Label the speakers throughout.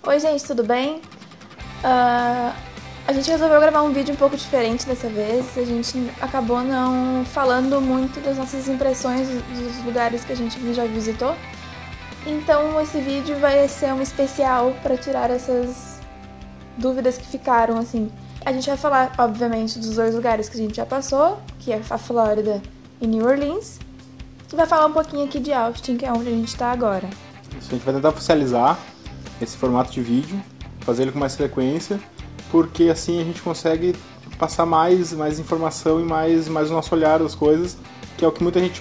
Speaker 1: Oi gente, tudo bem? A gente resolveu gravar um vídeo um pouco diferente dessa vez. A gente acabou não falando muito das nossas impressões dos lugares que a gente já visitou. Então esse vídeo vai ser um especial para tirar essas dúvidas que ficaram, assim. A gente vai falar, obviamente, dos dois lugares que a gente já passou, que é a Flórida e New Orleans. E vai falar um pouquinho aqui de Austin, que é onde a gente está agora.
Speaker 2: Isso, a gente vai tentar oficializar esse formato de vídeo, fazer ele com mais frequência, porque assim a gente consegue passar mais informação e mais o nosso olhar das coisas, que é o que muita gente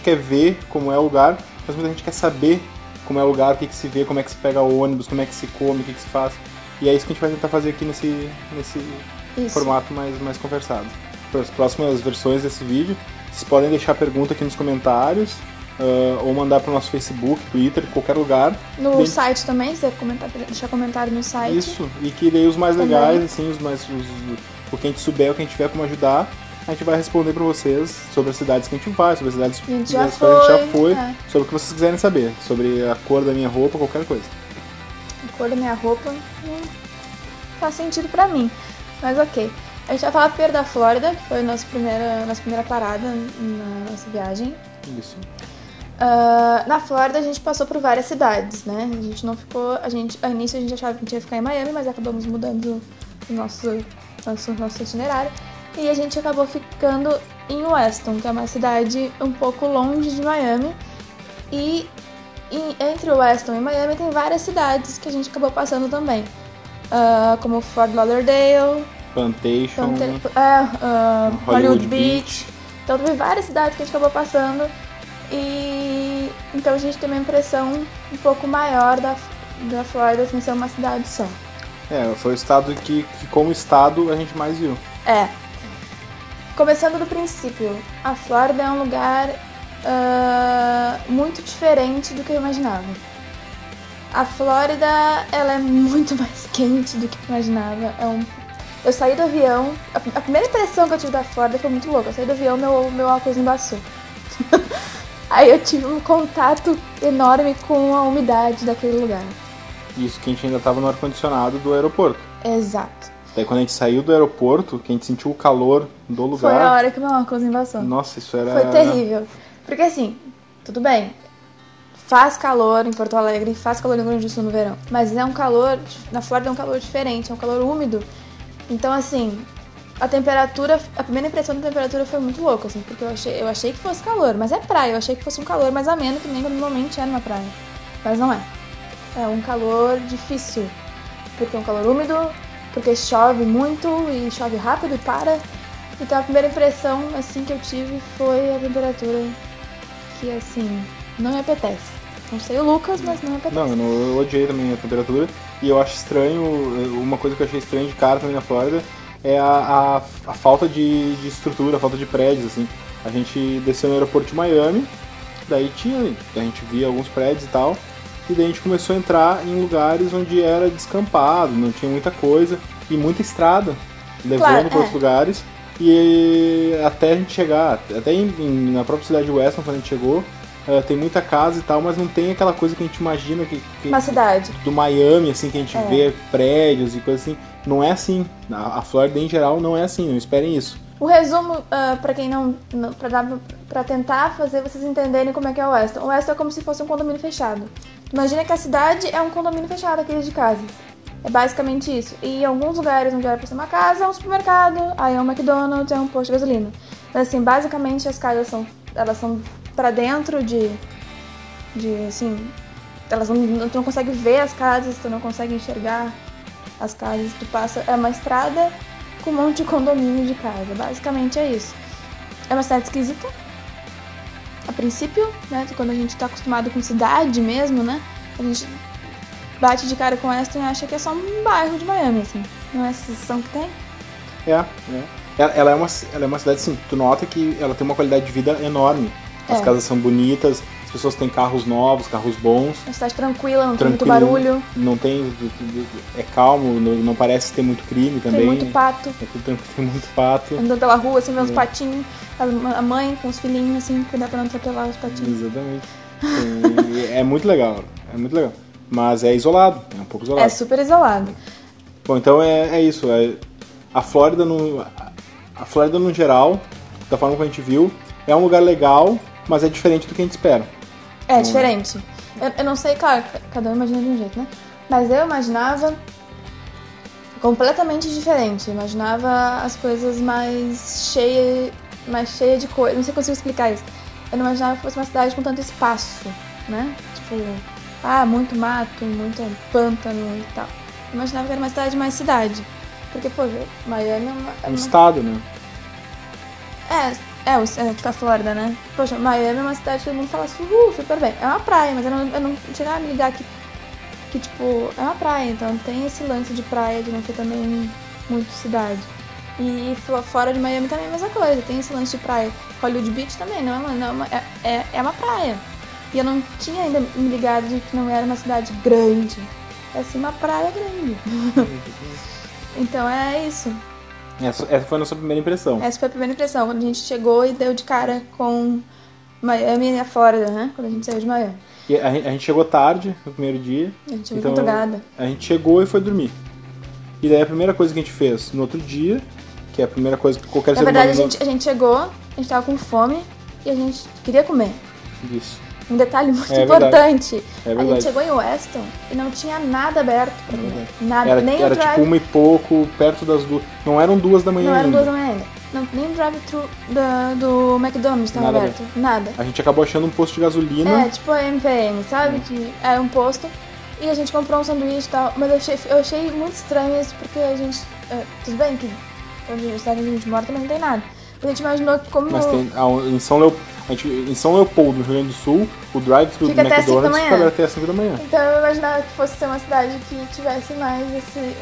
Speaker 2: quer ver como é o lugar, mas muita gente quer saber como é o lugar, o que se vê, como é que se pega o ônibus, como é que se come, o que se faz. E é isso que a gente vai tentar fazer aqui nesse formato mais conversado. Para as próximas versões desse vídeo, vocês podem deixar pergunta aqui nos comentários, ou mandar para o nosso Facebook, Twitter, qualquer lugar.
Speaker 1: No site também, se você deixar comentário no site.
Speaker 2: Isso, e que daí os mais legais, assim, o que a gente souber, o que a gente tiver como ajudar, a gente vai responder para vocês sobre as cidades que a gente vai, sobre as cidades que a gente já foi, sobre o que vocês quiserem saber, sobre a cor da minha roupa, qualquer coisa.
Speaker 1: A cor da minha roupa não faz sentido pra mim, mas ok. A gente vai falar primeiro da Flórida, que foi a nossa primeira parada na nossa viagem.
Speaker 2: Isso.
Speaker 1: Na Flórida a gente passou por várias cidades, né? A gente não ficou. A início a gente achava que a gente ia ficar em Miami, mas acabamos mudando o nosso itinerário. E a gente acabou ficando em Weston, que é uma cidade um pouco longe de Miami. E entre Weston e Miami tem várias cidades que a gente acabou passando também. Como Fort Lauderdale,
Speaker 2: Plantation,
Speaker 1: Hollywood Beach. Então teve várias cidades que a gente acabou passando. E então a gente tem uma impressão um pouco maior da Flórida sem ser uma cidade só.
Speaker 2: Foi o estado que como estado a gente mais viu.
Speaker 1: Começando do princípio, a Flórida é um lugar muito diferente do que eu imaginava. A Flórida, ela é muito mais quente do que eu imaginava. Eu saí do avião, a primeira impressão que eu tive da Flórida foi muito louca. Eu saí do avião, meu óculos embaçou. Aí eu tive um contato enorme com a umidade daquele lugar.
Speaker 2: Isso que a gente ainda estava no ar-condicionado do aeroporto.
Speaker 1: Exato.
Speaker 2: Daí quando a gente saiu do aeroporto, que a gente sentiu o calor do lugar...
Speaker 1: Foi a hora que meu óculos embaçou.
Speaker 2: Nossa, isso era...
Speaker 1: Foi terrível. Porque assim, tudo bem, faz calor em Porto Alegre, faz calor no Rio Grande do Sul no verão. Mas é um calor, na Flórida é um calor diferente, é um calor úmido. Então assim... A primeira impressão da temperatura foi muito louca, assim, porque eu achei que fosse calor, mas é praia, eu achei que fosse um calor mais ameno, que nem normalmente é numa praia. Mas não é. É um calor difícil, porque é um calor úmido, porque chove muito e chove rápido e para. Então a primeira impressão, assim, que eu tive foi a temperatura que, assim, não me apetece. Não sei o Lucas, mas não me apetece.
Speaker 2: Não, eu odiei também a temperatura, e eu acho estranho, uma coisa que eu achei estranha de cara também na Flórida, é a falta de estrutura, a falta de prédios, assim. A gente desceu no aeroporto de Miami, daí a gente via alguns prédios e tal, e daí a gente começou a entrar em lugares onde era descampado, não tinha muita coisa, e muita estrada, levando para outros lugares, e até a gente chegar, até na própria cidade de Weston, quando a gente chegou, tem muita casa e tal, mas não tem aquela coisa que a gente imagina
Speaker 1: uma cidade
Speaker 2: do Miami, assim, que a gente vê prédios e coisas assim. Não é assim. A Flórida em geral não é assim, não esperem isso.
Speaker 1: O resumo, pra quem pra tentar fazer vocês entenderem como é que é o Weston. O Weston é como se fosse um condomínio fechado. Imagina que a cidade é um condomínio fechado, aqueles de casas. É basicamente isso. E em alguns lugares onde era pra ser uma casa, é um supermercado, aí é um McDonald's, é um posto de gasolina. Mas assim, basicamente as casas são pra dentro de assim, tu não consegue ver as casas, tu não consegue enxergar as casas, tu passa, é uma estrada com um monte de condomínio de casa, basicamente é isso. É uma cidade esquisita, a princípio, né, quando a gente tá acostumado com cidade mesmo, né, a gente bate de cara com Weston e acha que é só um bairro de Miami, assim, não é essa sensação que tem?
Speaker 2: Ela é uma cidade, assim, tu nota que ela tem uma qualidade de vida enorme, as casas são bonitas, as pessoas têm carros novos, carros bons.
Speaker 1: É uma cidade tranquila, não tem muito barulho.
Speaker 2: Não tem... É calmo, não parece ter muito crime também.
Speaker 1: Tem muito pato.
Speaker 2: Tem muito pato.
Speaker 1: Andando pela rua, assim, vê uns patinhos. A mãe com os filhinhos, assim, cuidar pra não atropelar os patinhos.
Speaker 2: Exatamente. É muito legal, é muito legal. mas é isolado, é um pouco isolado.
Speaker 1: É super isolado.
Speaker 2: Bom, então é isso. A Flórida no geral, da forma que a gente viu, é um lugar legal, mas é diferente do que a gente espera.
Speaker 1: É diferente. Eu não sei, claro, cada um imagina de um jeito, né? Mas eu imaginava completamente diferente. Eu imaginava as coisas mais cheias de coisa. Não sei se consigo explicar isso. Eu não imaginava que fosse uma cidade com tanto espaço, né? Tipo, muito mato, muito pântano e tal. Eu imaginava que era uma cidade mais cidade. Porque, pô, Miami é
Speaker 2: um estado, né?
Speaker 1: Tipo a Flórida, né? Poxa, Miami é uma cidade que todo mundo fala super bem. É uma praia, mas eu não chegava a me ligar que, tipo, é uma praia. Então tem esse lance de praia, de não ter também muito cidade. E fora de Miami também é a mesma coisa. Tem esse lance de praia. Hollywood Beach também, é uma praia. E eu não tinha ainda me ligado de que não era uma cidade grande. É assim, uma praia grande. Então é isso.
Speaker 2: Essa foi a nossa primeira impressão.
Speaker 1: Essa foi a primeira impressão, quando a gente chegou e deu de cara com Miami e a Flórida, né? Quando a gente saiu de Miami.
Speaker 2: E a gente chegou tarde, no primeiro dia.
Speaker 1: A gente chegou madrugada.
Speaker 2: A gente chegou e foi dormir. E daí a primeira coisa que a gente fez no outro dia, que é a primeira coisa que qualquer ser humano...
Speaker 1: Na verdade, a gente chegou, a gente tava com fome e a gente queria comer.
Speaker 2: Isso.
Speaker 1: Um detalhe muito importante.
Speaker 2: É verdade.
Speaker 1: A gente chegou em Weston e não tinha nada aberto pra comer. Nada. Nem
Speaker 2: era
Speaker 1: o drive...
Speaker 2: tipo 1 e pouco, perto das 2. Não eram 2 da manhã
Speaker 1: Não eram
Speaker 2: ainda.
Speaker 1: 2 da manhã ainda. Não, nem o drive-thru do McDonald's estava aberto. Nada.
Speaker 2: A gente acabou achando um posto de gasolina.
Speaker 1: Tipo a MPM, sabe? Que era um posto. E a gente comprou um sanduíche e tal. Mas eu achei muito estranho isso, porque a gente... tudo bem que onde a gente mora também não tem nada. A gente imaginou que como...
Speaker 2: Mas tem em São Leopoldo, no Rio Grande do Sul, o drive-thru do McDonald's fica até às 5 da manhã.
Speaker 1: Então eu imaginava que fosse ser uma cidade que tivesse mais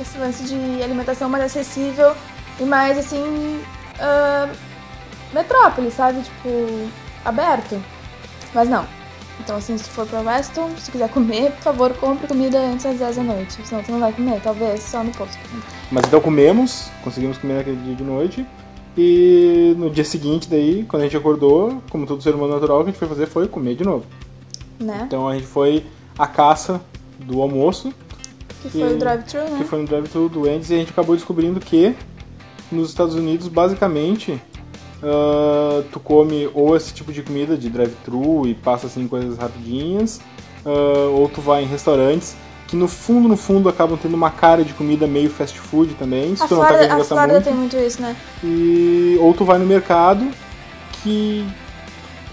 Speaker 1: esse lance de alimentação mais acessível e mais, assim, metrópole, sabe? Tipo, aberto. Mas não. Então, assim, se tu for pra Weston, se tu quiser comer, por favor, compre comida antes das 10 da noite. Senão tu não vai comer, talvez só no posto.
Speaker 2: Mas então conseguimos comer naquele dia de noite. E no dia seguinte, daí, quando a gente acordou, como todo ser humano natural, o que a gente foi fazer foi comer de novo.
Speaker 1: Né?
Speaker 2: Então a gente foi à caça do almoço.
Speaker 1: Que foi o drive-thru, né?
Speaker 2: Que foi no drive-thru do Wendy's, e a gente acabou descobrindo que nos Estados Unidos, basicamente, tu come ou esse tipo de comida de drive-thru e passa assim coisas rapidinhas, ou tu vai em restaurantes que no fundo acabam tendo uma cara de comida meio fast food também, se tu não tá querendo gastar muito.
Speaker 1: Tem muito isso, né?
Speaker 2: Ou tu vai no mercado, que,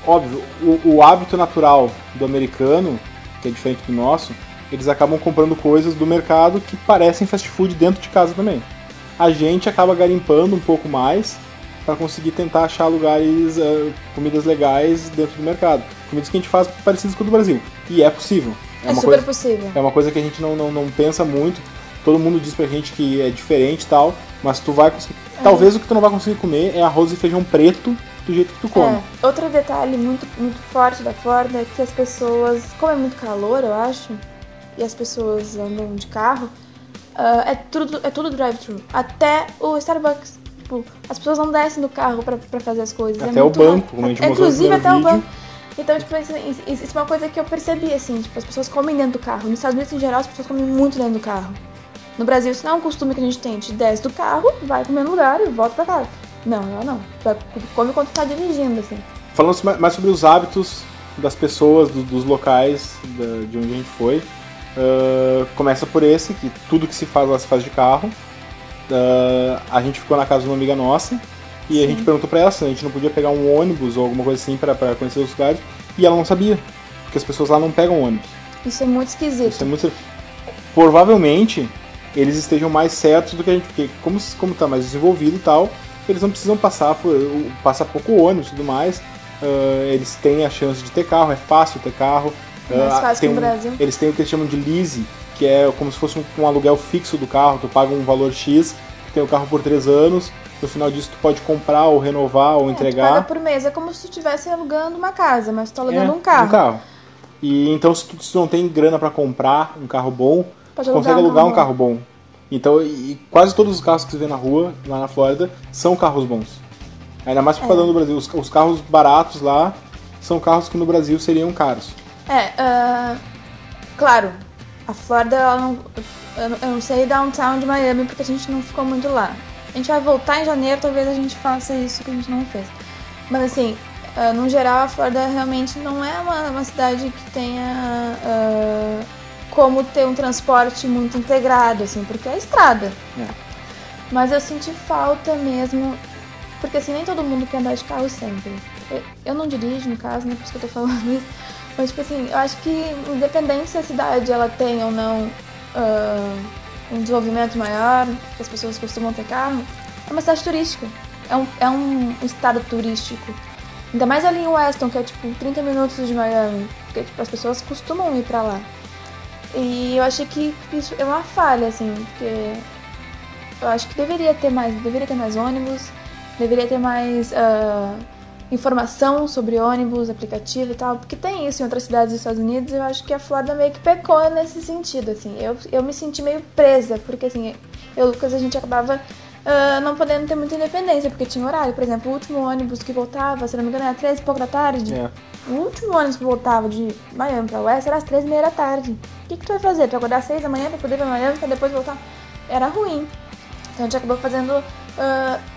Speaker 2: óbvio, o hábito natural do americano, que é diferente do nosso, eles acabam comprando coisas do mercado que parecem fast food dentro de casa também. A gente acaba garimpando um pouco mais para conseguir tentar achar lugares, comidas legais dentro do mercado. Comidas que a gente faz parecidas com o do Brasil. E é possível.
Speaker 1: É super possível.
Speaker 2: É uma coisa que a gente não pensa muito. Todo mundo diz pra gente que é diferente e tal, mas tu vai conseguir... Talvez o que tu não vai conseguir comer é arroz e feijão preto do jeito que tu come.
Speaker 1: Outro detalhe muito, muito forte da Flórida é que as pessoas... Como é muito calor, eu acho, e as pessoas andam de carro, é tudo drive-thru. Até o Starbucks. Tipo, as pessoas não descem do carro pra fazer as coisas.
Speaker 2: Até o banco, como a gente mostrou no primeiro vídeo. Inclusive até o banco.
Speaker 1: Então, tipo, isso é uma coisa que eu percebi, assim, tipo, as pessoas comem dentro do carro. Nos Estados Unidos, em geral, as pessoas comem muito dentro do carro. No Brasil, isso não é um costume que a gente tem. A gente desce do carro, vai comer no lugar e volta pra casa. Não. Come quando tá dirigindo, assim.
Speaker 2: Falando mais sobre os hábitos das pessoas, dos locais, de onde a gente foi. Começa por esse, que tudo que se faz lá se faz de carro. A gente ficou na casa de uma amiga nossa. E a gente perguntou pra ela se a gente não podia pegar um ônibus ou alguma coisa assim pra conhecer os lugares. E ela não sabia, porque as pessoas lá não pegam ônibus.
Speaker 1: Isso é muito esquisito.
Speaker 2: Provavelmente, eles estejam mais certos do que a gente, porque como tá mais desenvolvido e tal, eles não precisam passa pouco ônibus e tudo mais. Eles têm a chance de ter carro, é fácil ter carro.
Speaker 1: Mais fácil que no Brasil.
Speaker 2: Eles têm o que eles chamam de lease, que é como se fosse um aluguel fixo do carro. Tu paga um valor X, tem o carro por 3 anos. No final disso, tu pode comprar, ou renovar, ou entregar.
Speaker 1: Tu paga por mês. É como se tu estivesse alugando uma casa, mas tu tá alugando um carro.
Speaker 2: E então, se tu não tem grana pra comprar um carro bom, tu consegue alugar um carro bom. Então, e quase todos os carros que você vê na rua, lá na Flórida, são carros bons. Ainda mais pro padrão do Brasil. Os carros baratos lá são carros que no Brasil seriam caros.
Speaker 1: Claro. A Flórida, ela não, eu não sei downtown de Miami porque a gente não ficou muito lá. A gente vai voltar em janeiro, talvez a gente faça isso que a gente não fez. Mas assim, no geral, a Flórida realmente não é uma cidade que tenha como ter um transporte muito integrado, assim, porque é estrada. Mas eu senti falta mesmo, porque assim, nem todo mundo quer andar de carro sempre. Eu não dirijo, no caso, né, por isso que eu tô falando isso. Mas, tipo assim, eu acho que independente se a cidade ela tem ou não um desenvolvimento maior, que as pessoas costumam ter carro, é uma cidade turística. É um estado turístico. Ainda mais ali em Weston, que é tipo 30 minutos de Miami, porque tipo, as pessoas costumam ir pra lá. E eu achei que isso é uma falha, assim, porque eu acho que deveria ter mais ônibus, deveria ter mais informação sobre ônibus, aplicativo e tal, porque tem isso em outras cidades dos Estados Unidos e eu acho que a Flórida meio que pecou nesse sentido, assim. Eu me senti meio presa, porque assim, eu e o Lucas, a gente acabava não podendo ter muita independência, porque tinha horário. Por exemplo, o último ônibus que voltava, se não me engano, era 13 e pouco da tarde. O último ônibus que voltava de Miami pra West era às 13h30 da tarde. O que tu vai fazer? Tu acordar às 6 da manhã pra poder ir pra Miami, pra depois voltar? Era ruim. Então a gente acabou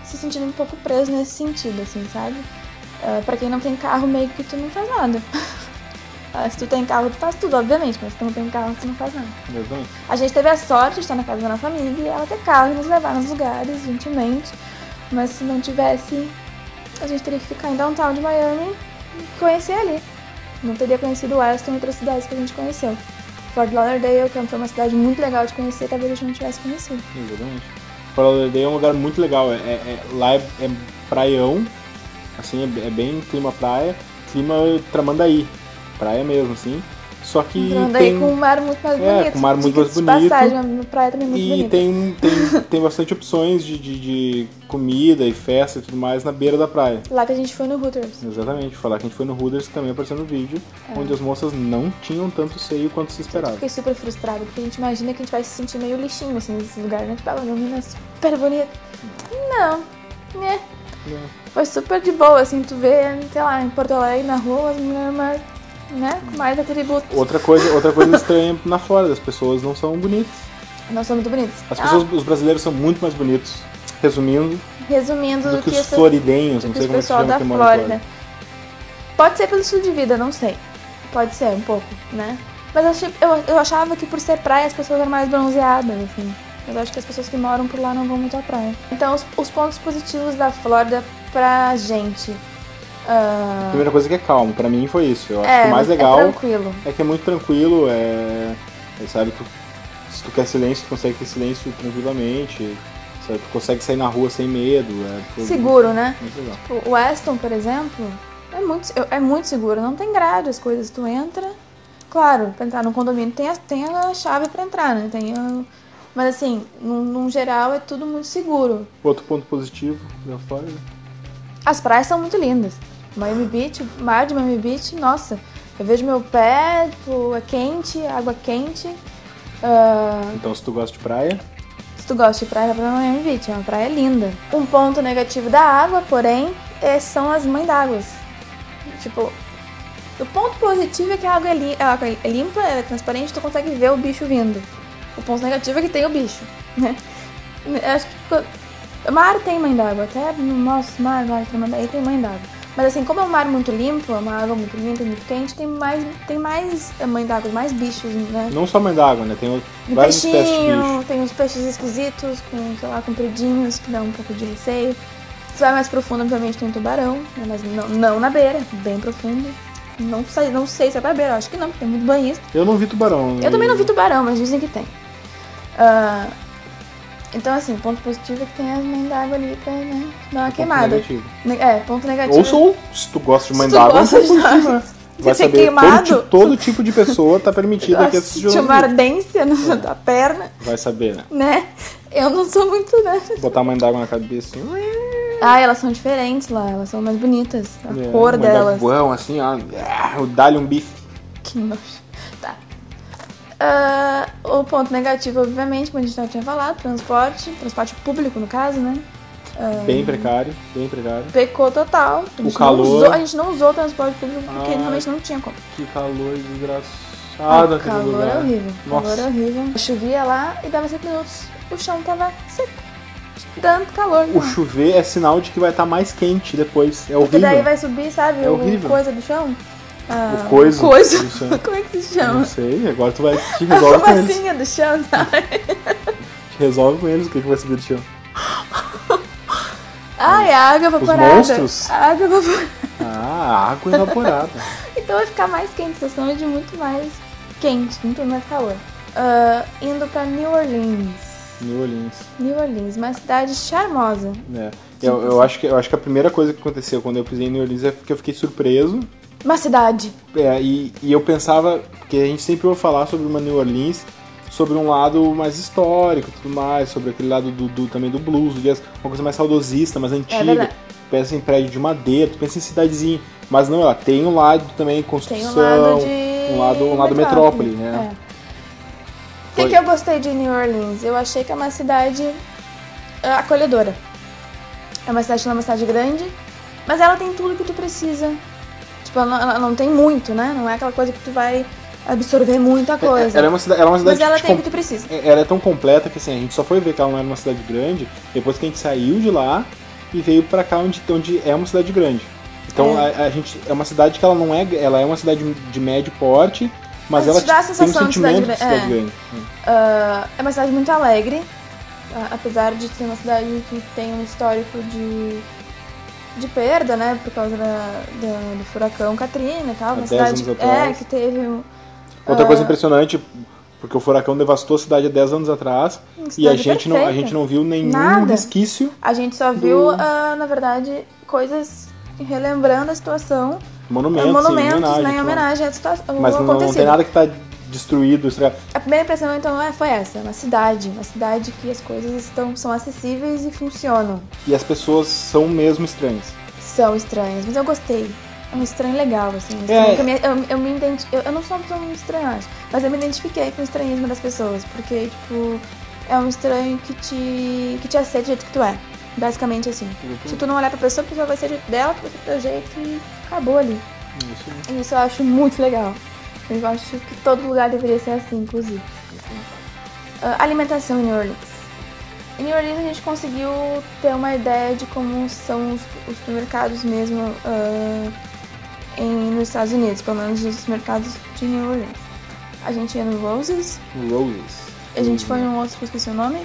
Speaker 1: se sentindo um pouco preso nesse sentido, assim, sabe? Pra quem não tem carro, meio que tu não faz nada. Se tu tem carro, tu faz tudo, obviamente, mas se tu não tem carro, tu não faz nada.
Speaker 2: Exatamente.
Speaker 1: A gente teve a sorte de estar na casa da nossa amiga e ela ter carro e nos levar nos lugares, gentilmente. Mas se não tivesse, a gente teria que ficar em downtown de Miami e conhecer ali. Não teria conhecido Weston e outras cidades que a gente conheceu. Fort Lauderdale, que foi uma cidade muito legal de conhecer, talvez a gente não tivesse conhecido.
Speaker 2: Exatamente. Fort Lauderdale é um lugar muito legal. Lá é praião, assim, é bem clima praia, clima Tramandaí. Praia mesmo, assim. Só que
Speaker 1: Tramandaí com um mar muito mais bonito.
Speaker 2: Com um mar muito mais bonito.
Speaker 1: Passagem, uma praia também muito bonita.
Speaker 2: E tem bastante opções de comida e festa e tudo mais na beira da praia.
Speaker 1: Lá que a gente foi no Hooters.
Speaker 2: Exatamente. Falar que a gente foi no Hooters, que também apareceu no vídeo, onde as moças não tinham tanto seio quanto se esperava.
Speaker 1: Eu fiquei super frustrada, porque a gente imagina que a gente vai se sentir meio lixinho, assim, nesse lugar, né? Tipo, uma menina super bonita. Não. Foi super de boa, assim, tu vê, sei lá, em Porto Alegre, na rua, as meninas, né, com mais atributos.
Speaker 2: Outra coisa estranha na Flórida, as pessoas não são bonitas.
Speaker 1: Não são muito bonitas.
Speaker 2: Os brasileiros são muito mais bonitos, resumindo
Speaker 1: do
Speaker 2: que os floridenhos, não sei como é que se chama,
Speaker 1: da Flórida. Pode ser pelo estilo de vida, não sei. Pode ser, um pouco, né? Mas eu achava que por ser praia as pessoas eram mais bronzeadas, assim. Mas eu acho que as pessoas que moram por lá não vão muito à praia. Então, os pontos positivos da Flórida pra gente.
Speaker 2: A primeira coisa que é calmo, pra mim foi isso. Eu acho que o mais legal é que é muito tranquilo, sabe, se tu quer silêncio, tu consegue ter silêncio tranquilamente, sabe, tu consegue sair na rua sem medo.
Speaker 1: Seguro, né?
Speaker 2: Muito legal.
Speaker 1: Tipo, o Weston, por exemplo, é muito seguro, não tem grade, as coisas, tu entra, claro, pra entrar no condomínio tem a chave pra entrar, né? Mas assim, num geral é tudo muito seguro.
Speaker 2: Outro ponto positivo da Flórida?
Speaker 1: As praias são muito lindas. Miami Beach, o mar de Miami Beach, nossa, eu vejo meu pé, tipo, é quente, água quente.
Speaker 2: Então se tu gosta de praia?
Speaker 1: Se tu gosta de praia, vai pra Miami Beach, é uma praia linda. Um ponto negativo da água, porém, são as mães d'água. Tipo, o ponto positivo é que a água é limpa, é transparente, tu consegue ver o bicho vindo. O ponto negativo é que tem o bicho, né? Eu acho que o mar tem mãe d'água, até no nosso mar de Tramandaí tem mãe d'água. Mas assim, como é um mar muito limpo, é uma água muito limpa e muito quente, tem mais mãe d'água, mais bichos, né?
Speaker 2: Não só mãe d'água, né? Tem várias espécies de bicho.
Speaker 1: Tem uns peixes esquisitos, com, sei lá, compridinhos, que dão um pouco de receio. Se vai mais profundo, obviamente tem tubarão, né? Mas não na beira, bem profundo. Não sei se é pra beira, acho que não, porque tem muito banhista.
Speaker 2: Eu não vi tubarão.
Speaker 1: Eu também não vi tubarão, mas dizem que tem. Então, assim, ponto positivo é que tem as mães d'água ali pra, né, dar uma queimada.
Speaker 2: Negativo.
Speaker 1: Ponto negativo.
Speaker 2: Ou se tu gosta de mãe d'água, vai saber
Speaker 1: queimado,
Speaker 2: todo tipo de pessoa tá permitida aqui assistir.
Speaker 1: Tinha uma ardência na tua perna.
Speaker 2: Vai saber,
Speaker 1: né? Eu não sou muito, né?
Speaker 2: Botar a mãe d'água na cabeça assim.
Speaker 1: Elas são diferentes lá, elas são mais bonitas. A cor delas.
Speaker 2: Bom, assim, ó. Dá-lhe um bife.
Speaker 1: Que nojo. Tá. O ponto negativo, obviamente, como a gente já tinha falado, transporte público, no caso, né?
Speaker 2: Bem precário.
Speaker 1: Pecou total.
Speaker 2: O calor.
Speaker 1: A gente não usou o transporte público porque realmente não tinha como.
Speaker 2: Que calor desgraçado.
Speaker 1: O calor é horrível. Calor é horrível. Chovia lá e dava 5 minutos. O chão tava seco. Tanto calor.
Speaker 2: O chover é sinal de que vai estar mais quente depois. É horrível.
Speaker 1: Porque daí vai subir, sabe?
Speaker 2: É horrível.
Speaker 1: Coisa do chão.
Speaker 2: O coisa.
Speaker 1: Do chão. Como é que se chama?
Speaker 2: Não sei. Agora tu vai te resolve com eles.
Speaker 1: A massinha do chão, sabe?
Speaker 2: Te resolve com eles o que vai subir do chão.
Speaker 1: Ai, a água evaporada.
Speaker 2: Os monstros?
Speaker 1: A água evaporada.
Speaker 2: Ah, água evaporada.
Speaker 1: Então vai ficar mais quente, estação de muito mais quente, muito mais calor. Indo pra New Orleans. New Orleans, uma cidade charmosa.
Speaker 2: Eu acho que a primeira coisa que aconteceu quando eu pisei em New Orleans é que eu fiquei surpreso.
Speaker 1: Uma cidade.
Speaker 2: E eu pensava, porque a gente sempre ouve falar sobre uma New Orleans, sobre um lado mais histórico e tudo mais, sobre aquele lado também do blues, do jazz, uma coisa mais saudosista, mais antiga. Pensa em prédio de madeira, tu pensa em cidadezinha. Mas não, ela tem um lado também construção,
Speaker 1: tem
Speaker 2: um lado metrópole, né?
Speaker 1: O que eu gostei de New Orleans? Eu achei que é uma cidade acolhedora. É uma cidade que não é uma cidade grande, mas ela tem tudo que tu precisa. Tipo, ela não tem muito, né? Não é aquela coisa que tu vai absorver muita coisa.
Speaker 2: Ela é uma cidade
Speaker 1: mas ela tem o que tu precisa.
Speaker 2: Ela é tão completa que assim, a gente só foi ver que ela não era uma cidade grande depois que a gente saiu de lá e veio pra cá onde é uma cidade grande. Então a gente é uma cidade que ela é uma cidade de médio porte, mas ela tem um sentimento de cidade grande.
Speaker 1: É uma cidade muito alegre, apesar de ser uma cidade que tem um histórico de perda, né, por causa do furacão Katrina e tal. Uma cidade que teve
Speaker 2: outra coisa impressionante, porque o furacão devastou a cidade há 10 anos atrás e a gente não viu nenhum resquício.
Speaker 1: A gente só viu, na verdade, coisas relembrando a situação.
Speaker 2: Monumentos
Speaker 1: em homenagem à situação.
Speaker 2: Mas não tem nada que está destruído, estragado.
Speaker 1: A primeira impressão, então, foi essa. Uma cidade que as coisas são acessíveis e funcionam.
Speaker 2: E as pessoas são mesmo estranhas.
Speaker 1: São estranhas, mas eu gostei. É um estranho legal, assim. Eu não sou uma pessoa muito estranha, mas eu me identifiquei com o estranhismo das pessoas. Porque, tipo, é um estranho que te aceita do jeito que tu é. Basicamente assim. Se tu não olhar pra pessoa, a pessoa vai ser do jeito dela, tu vai ser do teu jeito e acabou ali. Isso eu acho muito legal. Eu acho que todo lugar deveria ser assim, inclusive. Alimentação em New Orleans. Em New Orleans a gente conseguiu ter uma ideia de como são os supermercados mesmo nos Estados Unidos, pelo menos os mercados de New Orleans. A gente ia no Roses. A gente foi num outro que eu esqueci o nome.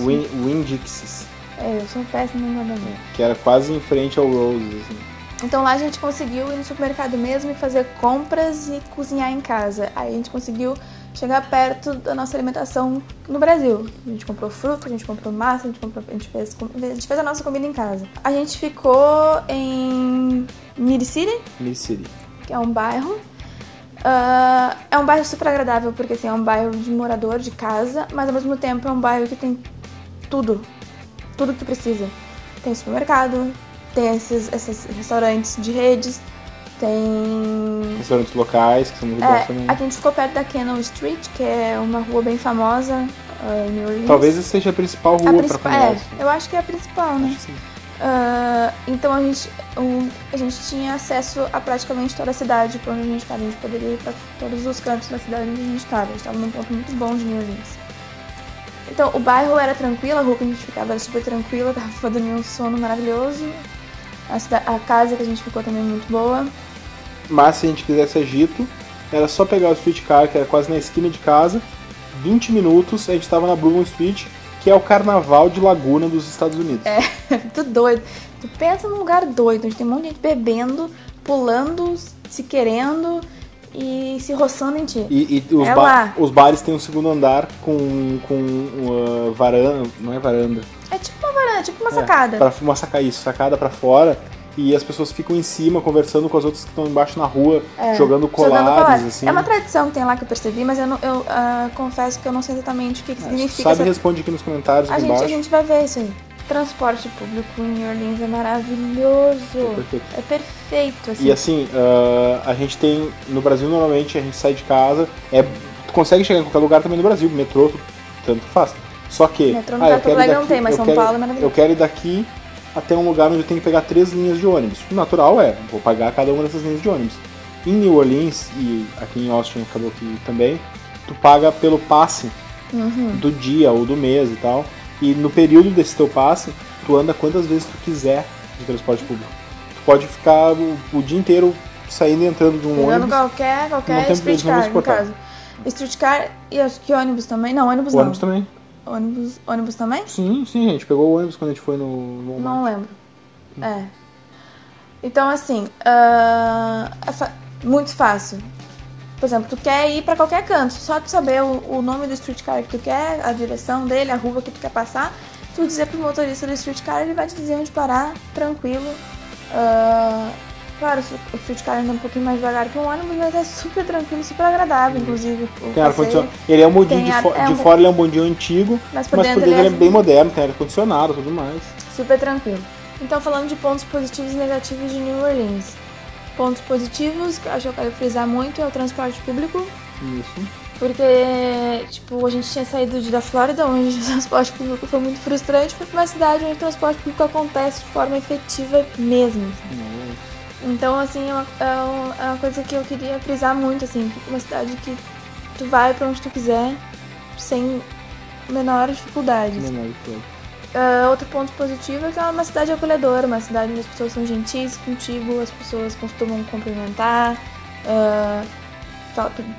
Speaker 2: Winn-Dixie's.
Speaker 1: Eu sou péssima em nome.
Speaker 2: Que era quase em frente ao Roses, assim.
Speaker 1: Então lá a gente conseguiu ir no supermercado mesmo e fazer compras e cozinhar em casa. Aí a gente conseguiu chegar perto da nossa alimentação no Brasil. A gente comprou fruta, a gente comprou massa, a gente fez a nossa comida em casa. A gente ficou em Mid City, que é um bairro. É um bairro super agradável, porque assim, é um bairro de morador, de casa, mas ao mesmo tempo é um bairro que tem tudo que tu precisa. Tem supermercado, tem esses restaurantes de redes, tem
Speaker 2: restaurantes locais que são muito bons também.
Speaker 1: A gente ficou perto da Cannon Street, que é uma rua bem famosa em New Orleans.
Speaker 2: Talvez essa seja a principal rua para comer.
Speaker 1: Eu acho que é a principal, né?
Speaker 2: Acho que sim.
Speaker 1: Então a gente tinha acesso a praticamente toda a cidade por onde a gente estava. A gente poderia ir para todos os cantos da cidade onde a gente estava. A gente estava num ponto muito bom de New Orleans. Então o bairro era tranquilo, a rua que a gente ficava era super tranquila, tava dormindo um sono maravilhoso. A casa que a gente ficou também muito boa.
Speaker 2: Mas se a gente quisesse Egito, era só pegar o streetcar, que era quase na esquina de casa, 20 minutos, a gente estava na Bourbon Street, que é o carnaval de Laguna dos Estados Unidos.
Speaker 1: Muito doido. Tu pensa num lugar doido, onde tem um monte de gente bebendo, pulando, se querendo e se roçando em ti.
Speaker 2: E os bares têm um segundo andar com varanda, não é varanda?
Speaker 1: É tipo uma varanda, tipo uma sacada.
Speaker 2: Sacada pra fora. E as pessoas ficam em cima conversando com as outras que estão embaixo na rua, jogando colares, assim.
Speaker 1: É uma tradição que tem lá que eu percebi, mas eu confesso que eu não sei exatamente o que significa.
Speaker 2: Sabe, responde aqui nos comentários aqui embaixo.
Speaker 1: A gente vai ver isso aí. Transporte público em New Orleans é maravilhoso. É perfeito, assim.
Speaker 2: E assim, a gente tem, no Brasil normalmente a gente sai de casa, tu consegue chegar em qualquer lugar também no Brasil, metrô, tanto faz. Só que...
Speaker 1: Metrô no Porto Alegre não tem, mas São Paulo é maravilhoso.
Speaker 2: Eu quero ir daqui até um lugar onde eu tenho que pegar 3 linhas de ônibus. O natural vou pagar cada uma dessas linhas de ônibus. Em New Orleans, e aqui em Austin acabou que também, tu paga pelo passe do dia ou do mês e tal. E no período desse teu passe, tu anda quantas vezes tu quiser de transporte público. Tu pode ficar o dia inteiro saindo e entrando de um ônibus.
Speaker 1: qualquer streetcar, no caso. Streetcar e acho que ônibus também. Não, ônibus não.
Speaker 2: Ônibus também.
Speaker 1: Ônibus também?
Speaker 2: Sim, a gente pegou o ônibus quando a gente foi no
Speaker 1: Não lembro. Então, assim, muito fácil. Por exemplo, tu quer ir pra qualquer canto, só tu saber o nome do streetcar que tu quer, a direção dele, a rua que tu quer passar, tu dizer pro motorista do streetcar, ele vai te dizer onde parar, tranquilo. Claro, o streetcar anda um pouquinho mais devagar que um ônibus, mas é super tranquilo, super agradável, inclusive.
Speaker 2: Tem ar-condicionado. Ele é um bondinho de fora, ele é um bondinho antigo, mas por dentro ele é bem moderno, tem ar-condicionado e tudo mais.
Speaker 1: Super tranquilo. Então, falando de pontos positivos e negativos de New Orleans. Pontos positivos, que eu acho que eu quero frisar muito, é o transporte público.
Speaker 2: Isso.
Speaker 1: Porque, tipo, a gente tinha saído da Flórida, onde o transporte público foi muito frustrante, foi pra uma cidade onde o transporte público acontece de forma efetiva mesmo. Então, assim, é uma coisa que eu queria frisar muito, assim, uma cidade que tu vai pra onde tu quiser, sem menores dificuldades. Outro ponto positivo é que é uma cidade acolhedora, uma cidade onde as pessoas são gentis contigo, as pessoas costumam cumprimentar,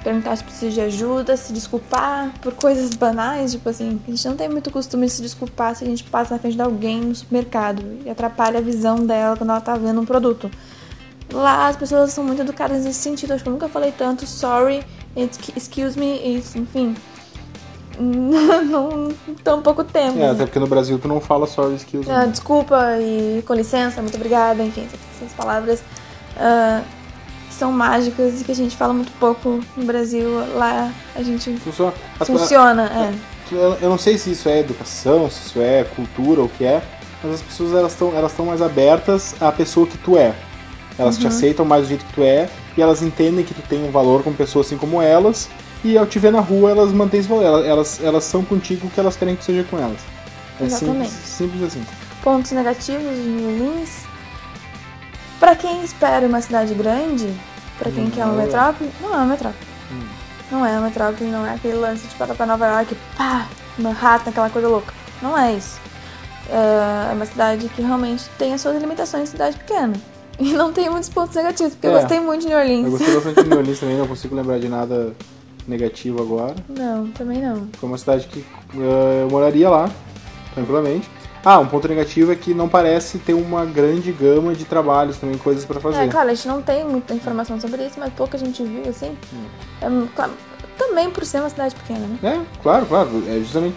Speaker 1: perguntar se precisa de ajuda, se desculpar por coisas banais, tipo assim, a gente não tem muito costume de se desculpar se a gente passa na frente de alguém no supermercado e atrapalha a visão dela quando ela tá vendo um produto. Lá as pessoas são muito educadas nesse sentido, acho que eu nunca falei tanto sorry, excuse me, enfim... não tão pouco tempo.
Speaker 2: Até porque no Brasil tu não fala sorry, excuse me.
Speaker 1: Desculpa e com licença, muito obrigada, enfim, essas palavras são mágicas e que a gente fala muito pouco no Brasil. Lá a gente funciona.
Speaker 2: Eu não sei se isso é educação, se isso é cultura ou o que é, mas as pessoas elas estão mais abertas à pessoa que tu é. Elas te aceitam mais do jeito que tu é e elas entendem que tu tem um valor como pessoa assim como elas. E ao te ver na rua, elas mantêm esse valor. Elas são contigo o que elas querem que seja com elas. É simples assim.
Speaker 1: Pontos negativos de New Orleans. Pra quem espera uma cidade grande, pra quem quer uma metrópole, não é uma metrópole. Não é uma metrópole, não é aquele lance de para pra Nova York, pá, Manhattan, aquela coisa louca. Não é isso. É uma cidade que realmente tem as suas limitações de cidade pequena. E não tem muitos pontos negativos, porque eu gostei muito de New Orleans.
Speaker 2: Eu gostei bastante de New Orleans também, não consigo lembrar de nada negativo agora.
Speaker 1: Não, também não.
Speaker 2: Foi uma cidade que eu moraria lá, tranquilamente. Um ponto negativo é que não parece ter uma grande gama de trabalhos também, coisas pra fazer.
Speaker 1: Claro, a gente não tem muita informação sobre isso, mas pouca gente viu, assim. Claro, também por ser uma cidade pequena, né?
Speaker 2: Claro. É justamente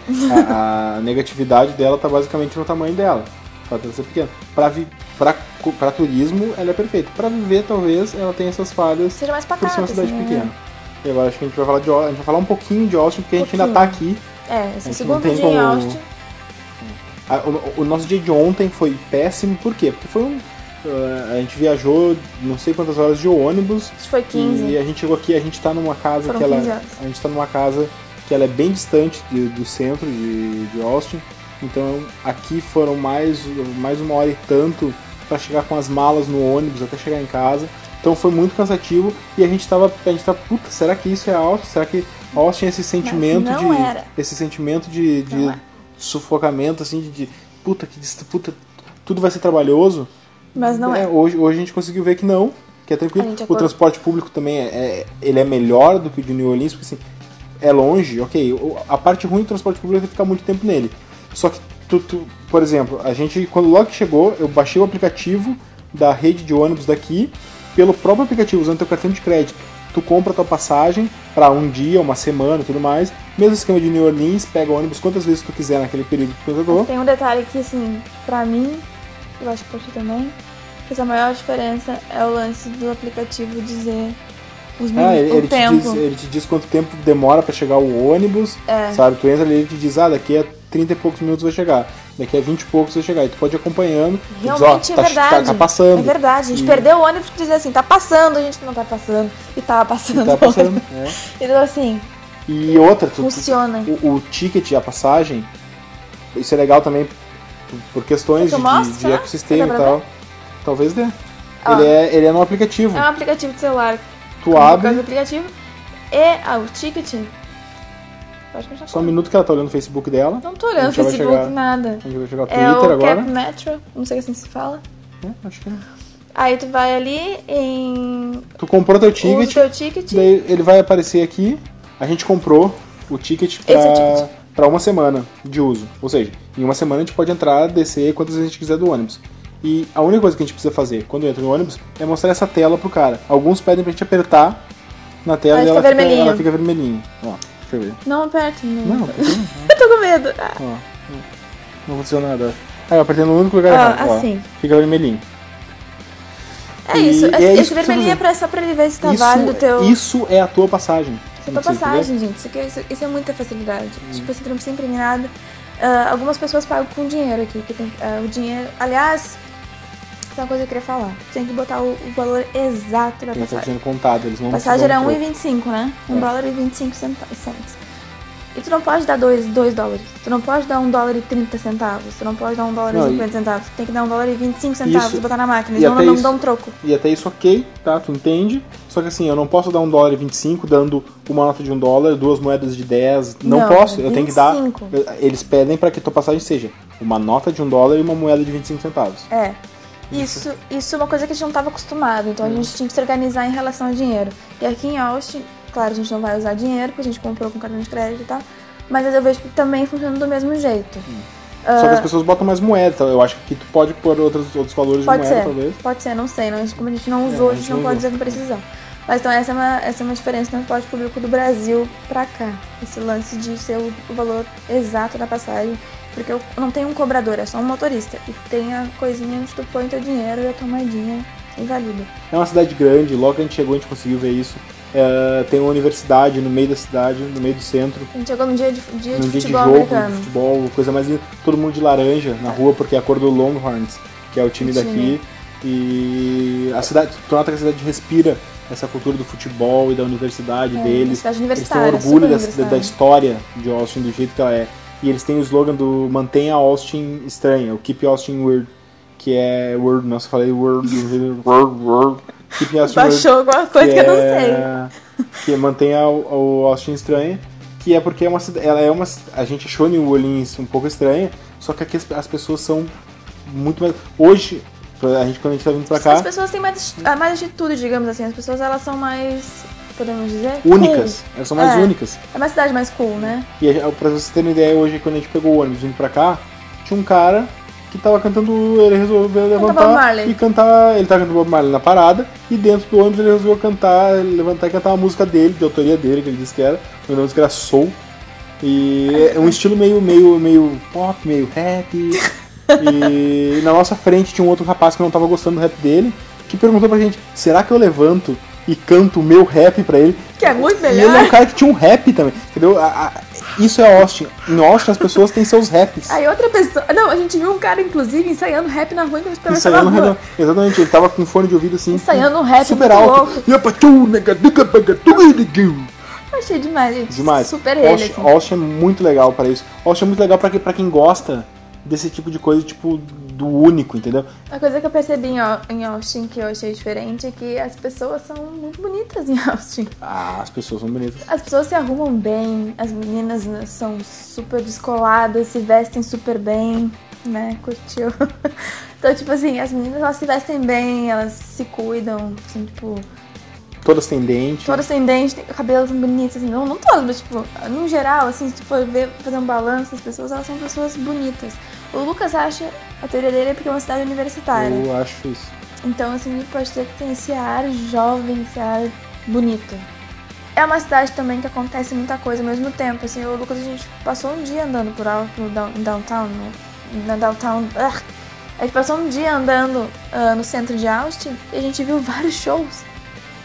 Speaker 2: a negatividade dela tá basicamente no tamanho dela. Pra ser pequena. Pra turismo, ela é perfeita. Pra viver, talvez, ela tenha essas falhas.
Speaker 1: Seja mais pacata,
Speaker 2: por ser uma cidade
Speaker 1: assim,
Speaker 2: pequena. E agora acho que a gente vai falar a gente vai falar um pouquinho de Austin, porque a gente ainda tá aqui.
Speaker 1: Esse é o segundo dia em Austin.
Speaker 2: O nosso dia de ontem foi péssimo, por quê? Porque foi a gente viajou não sei quantas horas de ônibus.
Speaker 1: Acho que foi 15.
Speaker 2: E a gente chegou aqui, a gente tá numa casa
Speaker 1: Foram
Speaker 2: que ela.
Speaker 1: 15 horas.
Speaker 2: A gente tá numa casa que ela é bem distante do centro de Austin. Então aqui foram mais uma hora e tanto para chegar com as malas no ônibus até chegar em casa. Então foi muito cansativo e a gente tava, puta, será que isso é Austin? Será que Austin tem esse sentimento de sufocamento, assim, de puta, tudo vai ser trabalhoso?
Speaker 1: Mas não é.
Speaker 2: Hoje a gente conseguiu ver que não, que é tranquilo. O transporte público também ele é melhor do que o de New Orleans, porque assim, é longe, ok. A parte ruim do transporte público é ficar muito tempo nele. Só que por exemplo, a gente, quando logo chegou, eu baixei o aplicativo da rede de ônibus daqui, pelo próprio aplicativo, usando teu cartão de crédito. Tu compra a tua passagem para um dia, uma semana e tudo mais. Mesmo esquema de New Orleans, pega o ônibus quantas vezes tu quiser naquele período que tu pegou.
Speaker 1: Tem um detalhe que, assim, pra mim, eu acho que pra ti também, que a maior diferença é o lance do aplicativo dizer os minutos, o tempo.
Speaker 2: Ele te diz quanto tempo demora pra chegar o ônibus, sabe? Tu entra ali e ele te diz, daqui a 30 e poucos minutos vai chegar, daqui a 20 e poucos vai chegar, e tu pode ir acompanhando.
Speaker 1: Realmente
Speaker 2: diz,
Speaker 1: é verdade.
Speaker 2: Tá passando.
Speaker 1: É verdade, a gente perdeu o ônibus e dizer assim, tá passando, a gente não tá passando, e tava passando. Então assim...
Speaker 2: E outra,
Speaker 1: funciona.
Speaker 2: O ticket, a passagem, isso é legal também por questões de ecossistema e tal. Talvez dê. Ele é no aplicativo.
Speaker 1: É um aplicativo de celular.
Speaker 2: Tu
Speaker 1: Por
Speaker 2: abre...
Speaker 1: causa do aplicativo. E o ticket... Pode continuar
Speaker 2: Só um
Speaker 1: falando.
Speaker 2: minuto que ela tá olhando o Facebook dela.
Speaker 1: Não tô olhando
Speaker 2: A
Speaker 1: o
Speaker 2: gente vai
Speaker 1: Facebook,
Speaker 2: chegar-
Speaker 1: nada.
Speaker 2: A gente vai chegar ao
Speaker 1: É
Speaker 2: Twitter
Speaker 1: o
Speaker 2: agora.
Speaker 1: Cap Metro, não sei assim se fala.
Speaker 2: Acho que não.
Speaker 1: Aí tu vai ali em...
Speaker 2: Tu comprou teu
Speaker 1: Usa o
Speaker 2: ticket,
Speaker 1: teu ticket.
Speaker 2: daí ele vai aparecer aqui. A gente comprou o ticket
Speaker 1: Esse é o ticket.
Speaker 2: pra uma semana de uso. Ou seja, em uma semana a gente pode entrar, descer quantas vezes a gente quiser do ônibus. E a única coisa que a gente precisa fazer quando entra no ônibus é mostrar essa tela pro cara. Alguns pedem pra gente apertar na tela
Speaker 1: Aí
Speaker 2: e
Speaker 1: fica vermelhinho.
Speaker 2: ela fica vermelhinha. Ó, deixa eu ver.
Speaker 1: Não aperta.
Speaker 2: Não,
Speaker 1: Eu tô com medo. Ah.
Speaker 2: ó, não aconteceu nada. Aí eu apertei no único lugar errado. Ó,
Speaker 1: assim.
Speaker 2: fica vermelhinho.
Speaker 1: É isso.
Speaker 2: E é isso
Speaker 1: Esse
Speaker 2: que
Speaker 1: vermelhinho
Speaker 2: precisa
Speaker 1: é só pra ele ver se tá válido o teu...
Speaker 2: Isso é a tua passagem.
Speaker 1: É tua passagem, gente. Isso é muita facilidade. Tipo, você não precisa imprimir nada. Algumas pessoas pagam com dinheiro aqui. Que tem, o dinheiro... Aliás, tem uma coisa que eu queria falar. Você tem que botar o valor exato da
Speaker 2: Tem que estar
Speaker 1: passagem.
Speaker 2: sendo contado, eles não
Speaker 1: A passagem era
Speaker 2: não-
Speaker 1: 1,25, né?
Speaker 2: É.
Speaker 1: $1,25. E tu não pode dar 2 dólares. Tu não pode dar $1,30. Tu não pode dar $1,50. Tu tem que dar $1,25
Speaker 2: Isso-
Speaker 1: e botar na máquina.
Speaker 2: e
Speaker 1: Senão
Speaker 2: até
Speaker 1: não
Speaker 2: isso-
Speaker 1: dá um troco.
Speaker 2: E até isso ok, tá? Tu entende? Só que assim, eu não posso dar $1,25 dando uma nota de $1, duas moedas de 10. Não posso, eu tenho que dar.
Speaker 1: 25.
Speaker 2: Eles pedem pra que tua passagem seja uma nota de $1 e uma moeda de 25 centavos.
Speaker 1: É. Isso é uma coisa que a gente não estava acostumado. Então a gente tinha que se organizar em relação ao dinheiro. E aqui em Austin, claro, a gente não vai usar dinheiro, porque a gente comprou com cartão de crédito e tal. Mas eu vejo que também funciona do mesmo jeito.
Speaker 2: Só que as pessoas botam mais moeda, então eu acho que tu pode pôr outros valores
Speaker 1: Pode
Speaker 2: de moeda,
Speaker 1: ser,
Speaker 2: talvez.
Speaker 1: pode ser, não sei. Não, como a gente não usou,
Speaker 2: a
Speaker 1: a
Speaker 2: gente
Speaker 1: gente não
Speaker 2: não
Speaker 1: pode
Speaker 2: usou.
Speaker 1: dizer com precisão. Mas então essa é uma diferença no transporte público do Brasil pra cá. Esse lance de ser o valor exato da passagem. Porque eu não tenho um cobrador, é só um motorista. E tem a coisinha onde tu põe teu dinheiro e a tua moedinha invalida.
Speaker 2: É uma cidade grande, logo que a gente chegou a gente conseguiu ver isso. Tem uma universidade no meio da cidade, no meio do centro.
Speaker 1: A gente chegou num dia de
Speaker 2: Num dia de
Speaker 1: futebol
Speaker 2: jogo,
Speaker 1: americano.
Speaker 2: de futebol, coisa mais linda. Todo mundo de laranja na rua, porque é a cor do Longhorns, que é o time
Speaker 1: O time.
Speaker 2: daqui. E a cidade, tu nota que a cidade respira essa cultura do futebol e da universidade deles.
Speaker 1: cidade
Speaker 2: Eles têm
Speaker 1: universitária,
Speaker 2: orgulho
Speaker 1: super
Speaker 2: da
Speaker 1: universitária.
Speaker 2: história de Austin, do jeito que ela é. E eles têm o slogan do Mantenha Austin Estranha, o Keep Austin Weird, que é Word, nossa, eu falei Word, Word. Keep Austin Weird.
Speaker 1: Baixou alguma coisa que eu não sei.
Speaker 2: Que mantenha o Austin estranha, que é porque ela é uma. A gente achou New Orleans um pouco estranha, só que aqui as pessoas são muito mais. Hoje, quando a gente tá vindo pra cá,
Speaker 1: As pessoas têm mais atitude, digamos assim. As pessoas, elas são mais, podemos dizer,
Speaker 2: únicas.
Speaker 1: cool.
Speaker 2: Elas são mais
Speaker 1: É.
Speaker 2: únicas.
Speaker 1: É uma cidade mais cool, né?
Speaker 2: E pra você ter uma ideia, hoje quando a gente pegou o ônibus vindo pra cá, tinha um cara que tava cantando, ele resolveu
Speaker 1: Bob
Speaker 2: levantar
Speaker 1: Marley.
Speaker 2: e cantar, ele tava cantando Bob Marley na parada, e dentro do ônibus ele resolveu levantar e cantar uma música dele, de autoria dele, que ele disse que era, o nome que era Soul, e é um estilo meio pop, meio rap, e na nossa frente tinha um outro rapaz que não tava gostando do rap dele, que perguntou pra gente, será que eu levanto e canto o meu rap pra ele?
Speaker 1: Que é muito
Speaker 2: E ele é um
Speaker 1: melhor.
Speaker 2: cara que tinha um rap também, entendeu? Isso é Austin. Em Austin as pessoas têm seus raps.
Speaker 1: Aí outra pessoa... Não, a gente viu um cara, inclusive, ensaiando rap na rua enquanto a gente tava
Speaker 2: Ensaiando
Speaker 1: na rua.
Speaker 2: rap. Exatamente, ele tava com fone de ouvido assim.
Speaker 1: Ensaiando um rap
Speaker 2: super
Speaker 1: muito
Speaker 2: alto.
Speaker 1: louco. Achei demais, gente.
Speaker 2: Demais.
Speaker 1: Super ele,
Speaker 2: Austin,
Speaker 1: assim.
Speaker 2: Austin é muito legal pra isso. Austin é muito legal pra quem gosta desse tipo de coisa, tipo, do único, entendeu?
Speaker 1: A coisa que eu percebi em Austin, que eu achei diferente, é que as pessoas são muito bonitas em Austin.
Speaker 2: Ah, as pessoas são bonitas.
Speaker 1: As pessoas se arrumam bem, as meninas, né, são super descoladas, se vestem super bem, né? Curtiu? Então, tipo assim, as meninas, elas se vestem bem, elas se cuidam, assim, tipo...
Speaker 2: Todas têm dente.
Speaker 1: Todas têm dente, têm cabelos bonitos, assim, não todas, mas, tipo, no geral, assim, se tu for ver, fazer um balanço das pessoas, elas são pessoas bonitas. O Lucas acha, a teoria dele é porque é uma cidade universitária.
Speaker 2: Eu acho isso.
Speaker 1: Então, assim, pode ter que ter esse ar jovem, esse ar bonito. É uma cidade também que acontece muita coisa ao mesmo tempo. Assim, o Lucas, a gente passou um dia andando por alto no downtown, na downtown. A gente passou um dia andando no centro de Austin e a gente viu vários shows.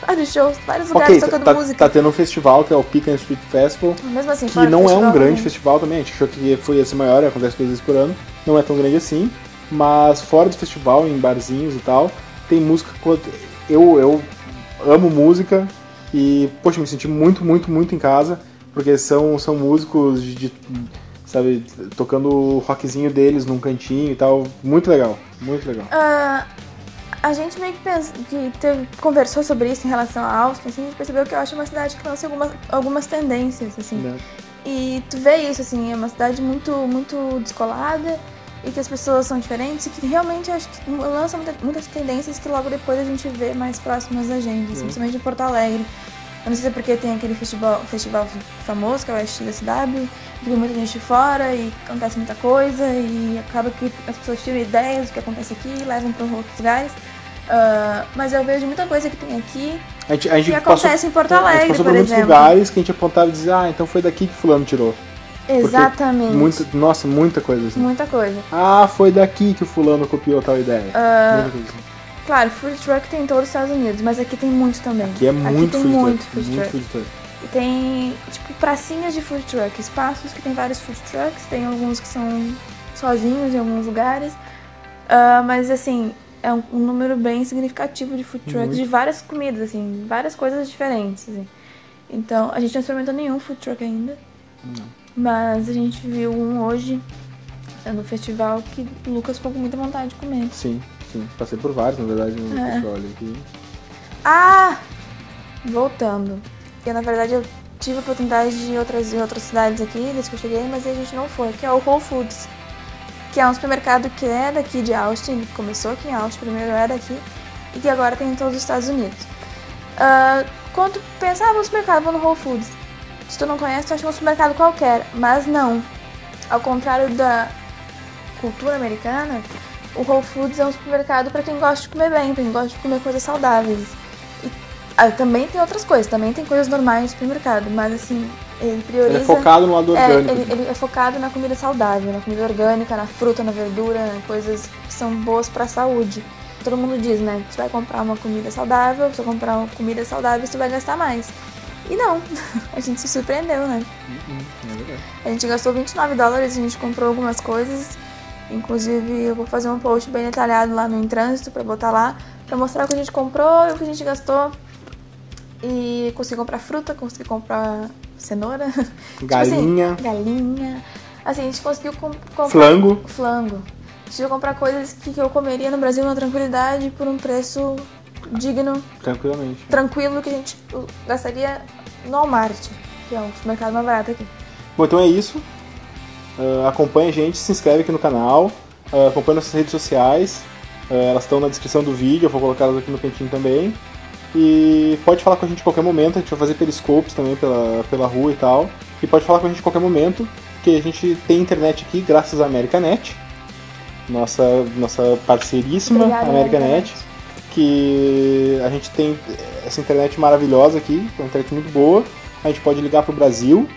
Speaker 1: Vários lugares tocando música.
Speaker 2: Tá tendo um festival que é o Pecan Street Festival.
Speaker 1: Mesmo assim,
Speaker 2: Que
Speaker 1: fora do
Speaker 2: não é um
Speaker 1: festival,
Speaker 2: grande
Speaker 1: né?
Speaker 2: festival também, a gente achou que ia ser maior, acontece 2 vezes por ano, não é tão grande assim, mas fora do festival, em barzinhos e tal, tem música, eu amo música e, poxa, me senti muito, muito, muito em casa, porque são músicos sabe, tocando o rockzinho deles num cantinho e tal, muito legal, muito legal.
Speaker 1: A gente meio que conversou sobre isso em relação a Austin, assim, a gente percebeu que eu acho uma cidade que lança algumas tendências, assim.
Speaker 2: Né?
Speaker 1: E tu vê isso, assim, é uma cidade muito, muito descolada e que as pessoas são diferentes e que realmente acho que lança muitas tendências que logo depois a gente vê mais próximas da gente, assim, principalmente em Porto Alegre. Eu não sei se é porque tem aquele festival famoso, que é o SXSW, que vem muita gente de fora e acontece muita coisa e acaba que as pessoas tiram ideias do que acontece aqui e levam para outros lugares. Mas eu vejo muita coisa que tem aqui que acontece em Porto Alegre,
Speaker 2: a gente passou
Speaker 1: por
Speaker 2: muitos
Speaker 1: exemplo.
Speaker 2: lugares que a gente apontava e dizia, então foi daqui que fulano tirou.
Speaker 1: Exatamente.
Speaker 2: Muita coisa assim.
Speaker 1: Muita coisa.
Speaker 2: Foi daqui que o fulano copiou tal ideia. Muita coisa assim.
Speaker 1: Claro, food truck tem em todos os Estados Unidos, mas aqui tem muito também.
Speaker 2: Aqui é muito
Speaker 1: food truck. E tem, tipo, pracinhas de food truck, espaços que tem vários food trucks, tem alguns que são sozinhos em alguns lugares, mas assim, é um número bem significativo de food trucks de várias comidas, assim, várias coisas diferentes, assim. Então, a gente não experimentou nenhum food truck ainda, mas a gente viu um hoje no festival que o Lucas ficou com muita vontade de comer.
Speaker 2: Sim, passei por vários, na verdade, no festival aqui.
Speaker 1: Voltando. Eu, na verdade, eu tive a oportunidade de ir em outras cidades aqui, desde que eu cheguei, mas a gente não foi, que é o Whole Foods, que é um supermercado que é daqui de Austin, ele começou aqui em Austin, primeiro é daqui, e que agora tem em todos os Estados Unidos. Quando tu pensa, vou no supermercado, vou no Whole Foods. Se tu não conhece, tu acha que é um supermercado qualquer, mas não. Ao contrário da cultura americana, o Whole Foods é um supermercado para quem gosta de comer bem, para quem gosta de comer coisas saudáveis. Também tem outras coisas, também tem coisas normais no supermercado, mas assim, ele prioriza... Ele
Speaker 2: é focado no lado orgânico.
Speaker 1: Ele é focado na comida saudável, na comida orgânica, na fruta, na verdura, coisas que são boas pra saúde. Todo mundo diz, né, você vai comprar uma comida saudável, você vai comprar uma comida saudável, você vai gastar mais. E não, a gente se surpreendeu, né?
Speaker 2: É verdade.
Speaker 1: A gente gastou $29, a gente comprou algumas coisas, inclusive eu vou fazer um post bem detalhado lá no Em Trânsito pra botar lá, pra mostrar o que a gente comprou e o que a gente gastou. E consegui comprar fruta, consegui comprar cenoura.
Speaker 2: Galinha.
Speaker 1: Tipo assim, galinha. Assim, a gente conseguiu comprar...
Speaker 2: Flango.
Speaker 1: A gente conseguiu comprar coisas que eu comeria no Brasil na tranquilidade por um preço digno.
Speaker 2: Tranquilamente.
Speaker 1: Tranquilo, que a gente gastaria no Walmart, que é o supermercado mais barato aqui.
Speaker 2: Bom, então é isso. Acompanha a gente, se inscreve aqui no canal. Acompanha nossas redes sociais. Elas estão na descrição do vídeo, eu vou colocar elas aqui no cantinho também. E pode falar com a gente a qualquer momento, a gente vai fazer periscopes também pela rua e tal. E pode falar com a gente a qualquer momento, que a gente tem internet aqui graças à Americanet, nossa parceiríssima.
Speaker 1: Obrigada,
Speaker 2: Americanet, que a gente tem essa internet maravilhosa aqui, uma internet muito boa. A gente pode ligar para o Brasil,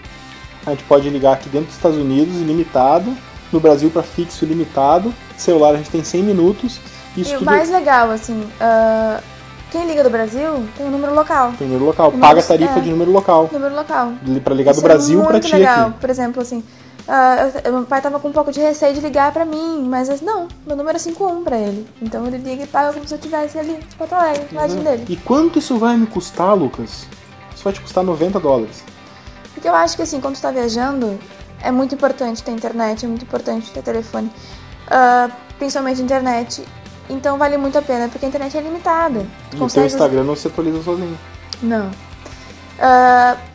Speaker 2: a gente pode ligar aqui dentro dos Estados Unidos, ilimitado, no Brasil para fixo ilimitado, celular a gente tem 100 minutos. Isso
Speaker 1: e
Speaker 2: tudo...
Speaker 1: o mais legal, assim... Quem liga do Brasil tem um número local.
Speaker 2: Tem um número local. Paga a tarifa de número local.
Speaker 1: Número local.
Speaker 2: Pra ligar do Brasil pra ti
Speaker 1: legal.
Speaker 2: aqui.
Speaker 1: Por exemplo, assim, meu pai tava com um pouco de receio de ligar pra mim, mas não, meu número é 51 pra ele. Então ele liga e paga como se eu estivesse ali em Porto Alegre, do ladinho dele.
Speaker 2: E quanto isso vai me custar, Lucas? Isso vai te custar $90.
Speaker 1: Porque eu acho que assim, quando tu tá viajando, é muito importante ter internet, é muito importante ter telefone. Principalmente internet. Então vale muito a pena, porque a internet é limitada.
Speaker 2: E o teu Instagram não se atualiza sozinho.
Speaker 1: Não.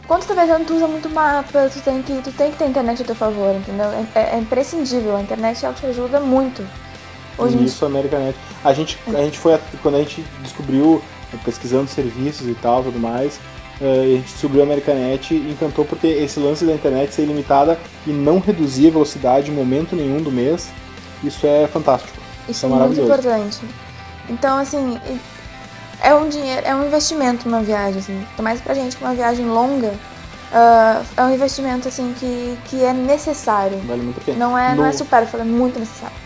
Speaker 1: Quando tu tá viajando, tu usa muito mapa, tu tem que ter internet a teu favor, entendeu? É imprescindível, a internet ela te ajuda muito.
Speaker 2: Isso, a Americanet. A gente foi, quando a gente descobriu, pesquisando serviços e tal, tudo mais, a gente descobriu a Americanet e encantou porque esse lance da internet ser ilimitada e não reduzir a velocidade em momento nenhum do mês, isso é fantástico.
Speaker 1: Isso é muito importante. Então, assim, é um investimento uma viagem, assim. Ainda mais pra gente que uma viagem longa, é um investimento, assim, que é necessário.
Speaker 2: Vale muito a pena.
Speaker 1: Não é supérfluo, é muito necessário.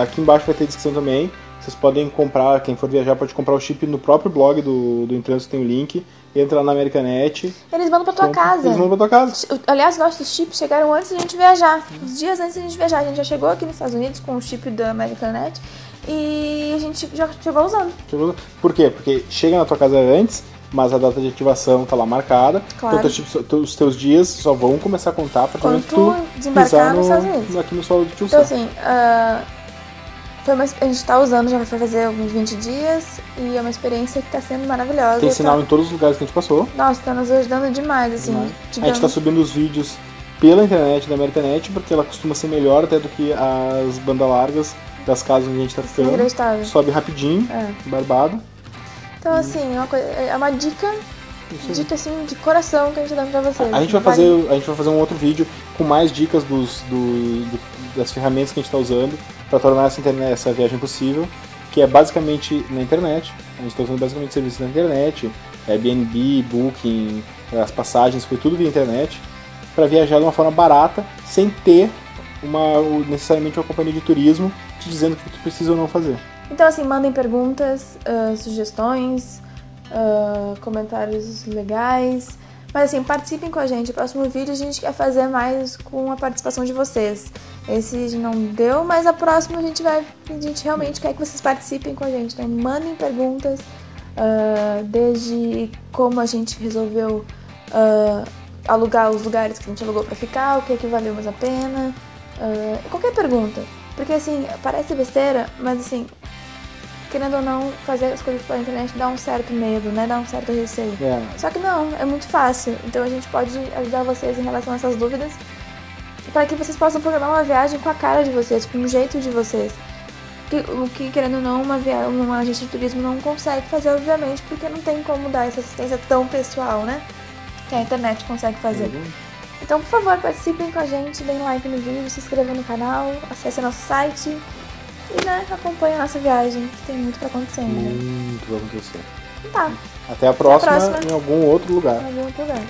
Speaker 2: Aqui embaixo vai ter descrição também. Vocês podem comprar, quem for viajar pode comprar o chip no próprio blog do Em Trânsito, tem o link. Entra lá na Americanet.
Speaker 1: Eles mandam pra tua casa.
Speaker 2: Eles mandam pra tua casa.
Speaker 1: Aliás, nossos chips chegaram antes da gente viajar. Uns dias antes da gente viajar. A gente já chegou aqui nos Estados Unidos com o chip da Americanet e a gente já chegou usando.
Speaker 2: Por quê? Porque chega na tua casa antes, mas a data de ativação tá lá marcada.
Speaker 1: Claro.
Speaker 2: Então os teus dias só vão começar a contar a partir do momento que tu
Speaker 1: desembarcar nos Estados Unidos.
Speaker 2: aqui no solo de Tio
Speaker 1: Então, assim, A gente tá usando, já vai fazer alguns 20 dias e é uma experiência que tá sendo maravilhosa.
Speaker 2: Tem sinal em todos os lugares que a gente passou.
Speaker 1: Nossa, tá nos ajudando demais, assim.
Speaker 2: A gente tá subindo os vídeos pela internet, da Americanet, porque ela costuma ser melhor até do que as bandas largas das casas onde a gente tá ficando.
Speaker 1: Inacreditável.
Speaker 2: Sobe rapidinho, barbado.
Speaker 1: Então, assim, é uma dica assim, de coração que a gente dá pra vocês.
Speaker 2: A gente vai fazer um outro vídeo com mais dicas das ferramentas que a gente está usando para tornar essa viagem possível, que é basicamente na internet. A gente está usando basicamente serviços na internet, Airbnb, Booking, as passagens, foi tudo via internet, para viajar de uma forma barata, sem ter necessariamente uma companhia de turismo te dizendo o que tu precisa ou não fazer.
Speaker 1: Então, assim, mandem perguntas, sugestões, comentários legais. Mas, assim, participem com a gente. O próximo vídeo a gente quer fazer mais com a participação de vocês. Esse não deu, mas a próxima a gente realmente quer que vocês participem com a gente. Então, mandem perguntas, desde como a gente resolveu alugar os lugares que a gente alugou pra ficar, o que valeu mais a pena, qualquer pergunta. Porque, assim, parece besteira, mas, assim, querendo ou não, fazer as coisas pela internet dá um certo medo, né? Dá um certo receio. Só que não, é muito fácil. Então a gente pode ajudar vocês em relação a essas dúvidas para que vocês possam programar uma viagem com a cara de vocês, com o jeito de vocês. O que, querendo ou não, uma agência de turismo não consegue fazer, obviamente, porque não tem como dar essa assistência tão pessoal, né? Que a internet consegue fazer. Então, por favor, participem com a gente, deem like no vídeo, se inscrevam no canal, acessem nosso site e, né, acompanhem a nossa viagem, que tem muito pra acontecer ainda.
Speaker 2: Muito vai acontecer.
Speaker 1: Tá.
Speaker 2: Até a próxima em algum outro lugar.
Speaker 1: Em algum outro lugar.